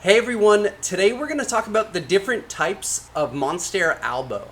Hey everyone, today we're going to talk about the different types of Monstera Albo.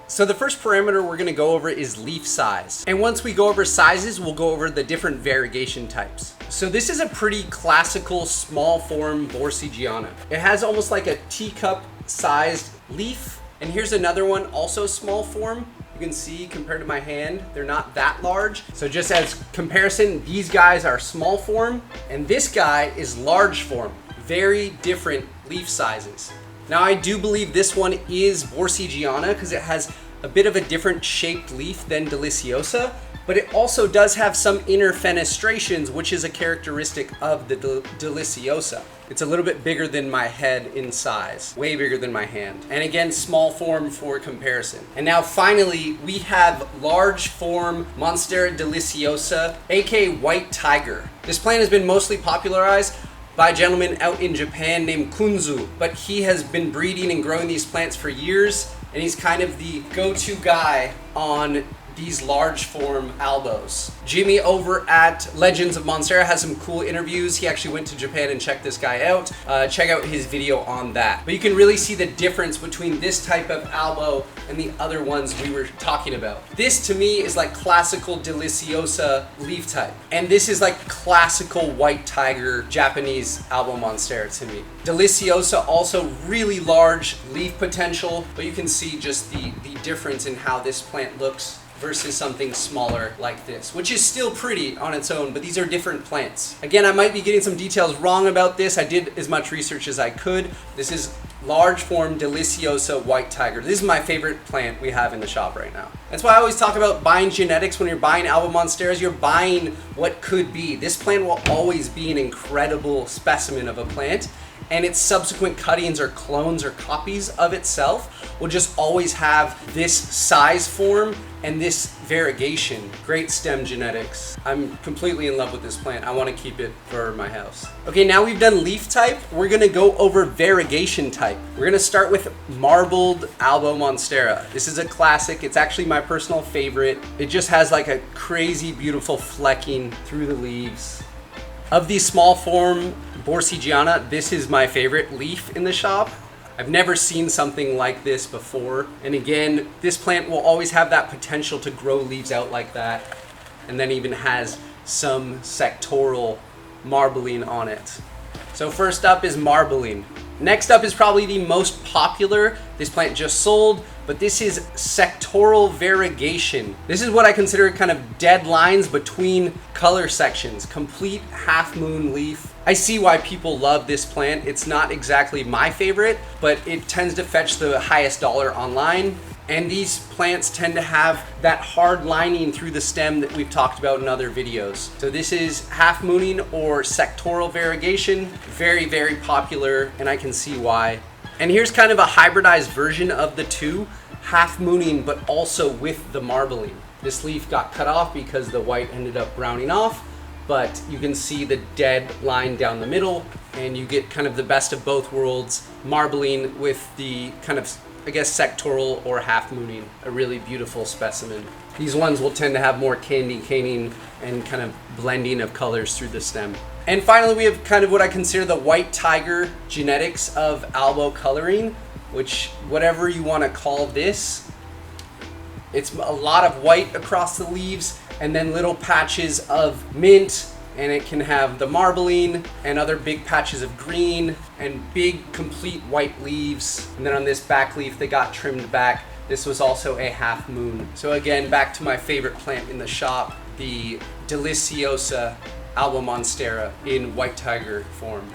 So the first parameter we're going to go over is leaf size. And once we go over sizes, we'll go over the different variegation types. So this is a pretty classical small form borsigiana. It has almost like a teacup sized leaf. And here's another one, also small form. You can see compared to my hand, they're not that large. So just as comparison, these guys are small form and this guy is large form. Very different leaf sizes. Now I do believe this one is borsigiana because it has a bit of a different shaped leaf than deliciosa, but it also does have some inner fenestrations, which is a characteristic of the deliciosa. It's a little bit bigger than my head in size, way bigger than my hand. And again, small form for comparison. And now finally, we have large form Monstera Deliciosa, aka White Tiger. This plant has been mostly popularized by a gentleman out in Japan named Kunzo, but he has been breeding and growing these plants for years, and he's kind of the go-to guy on these large form albos. Jimmy over at LegendsOfMonstera has some cool interviews. He actually went to Japan and checked this guy out. Check out his video on that. But you can really see the difference between this type of albo and the other ones we were talking about. This to me is like classical deliciosa leaf type. And this is like classical white tiger Japanese Albo Monstera to me. Deliciosa also really large leaf potential, but you can see just the difference in how this plant looks versus something smaller like this, which is still pretty on its own, but these are different plants. Again, I might be getting some details wrong about this. I did as much research as I could. This is large form deliciosa white tiger. This is my favorite plant we have in the shop right now. That's why I always talk about buying genetics. When you're buying Albo Monsteras, you're buying what could be. This plant will always be an incredible specimen of a plant, and its subsequent cuttings or clones or copies of itself will just always have this size form and this variegation. Great stem genetics. I'm completely in love with this plant. I want to keep it for my house. Okay, now we've done leaf type. We're gonna go over variegation type. We're gonna start with marbled Albo Monstera. This is a classic. It's actually my personal favorite. It just has like a crazy beautiful flecking through the leaves. Of these small form borsigiana, this is my favorite leaf in the shop. I've never seen something like this before. And again, this plant will always have that potential to grow leaves out like that, and then even has some sectoral marbling on it. So first up is marbling. Next up is probably the most popular. This plant just sold, but this is Sectoral Variegation. This is what I consider kind of dead lines between color sections, complete half moon leaf. I see why people love this plant. It's not exactly my favorite, but it tends to fetch the highest dollar online. And these plants tend to have that hard lining through the stem that we've talked about in other videos. So this is half mooning or sectoral variegation. Very, very popular, and I can see why. And here's kind of a hybridized version of the two, half mooning, but also with the marbling. This leaf got cut off because the white ended up browning off, but you can see the dead line down the middle, and you get kind of the best of both worlds, marbling with the kind of, I guess, sectoral or half mooning. A really beautiful specimen. These ones will tend to have more candy caning and kind of blending of colors through the stem. And finally, we have kind of what I consider the white tiger genetics of Albo coloring, which, whatever you want to call this, it's a lot of white across the leaves and then little patches of mint, and it can have the marbling and other big patches of green and big complete white leaves. And then on this back leaf, they got trimmed back. This was also a half moon. So again, back to my favorite plant in the shop, the Deliciosa Albo Monstera in white tiger form.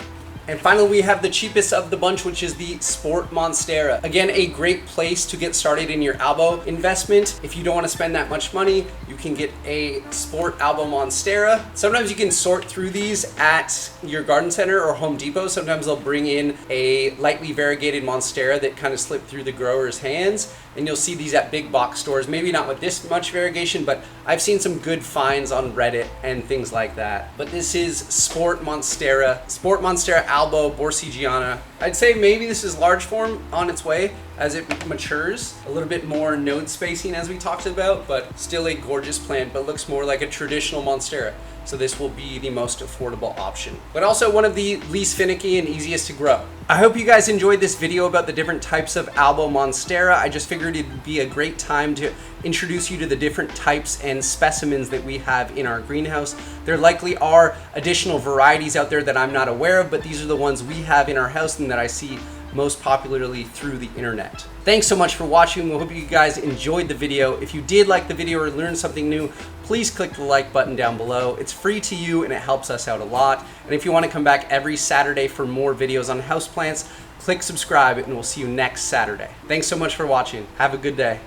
And finally, we have the cheapest of the bunch, which is the Sport Monstera. Again, a great place to get started in your Albo investment. If you don't want to spend that much money, you can get a Sport Albo Monstera. Sometimes you can sort through these at your garden center or Home Depot. Sometimes they'll bring in a lightly variegated Monstera that kind of slipped through the grower's hands. And you'll see these at big box stores, maybe not with this much variegation, but I've seen some good finds on Reddit and things like that. But this is Sport Monstera Albo, borsigiana. I'd say maybe this is large form on its way as it matures. A little bit more node spacing as we talked about, but still a gorgeous plant, but looks more like a traditional Monstera. So this will be the most affordable option, but also one of the least finicky and easiest to grow. I hope you guys enjoyed this video about the different types of Albo Monstera. I just figured it'd be a great time to introduce you to the different types and specimens that we have in our greenhouse. There likely are additional varieties out there that I'm not aware of, but these are the ones we have in our house and that I see most popularly through the internet. Thanks so much for watching. We hope you guys enjoyed the video. If you did like the video or learned something new, please click the like button down below. It's free to you and it helps us out a lot. And if you want to come back every Saturday for more videos on houseplants, click subscribe and we'll see you next Saturday. Thanks so much for watching. Have a good day.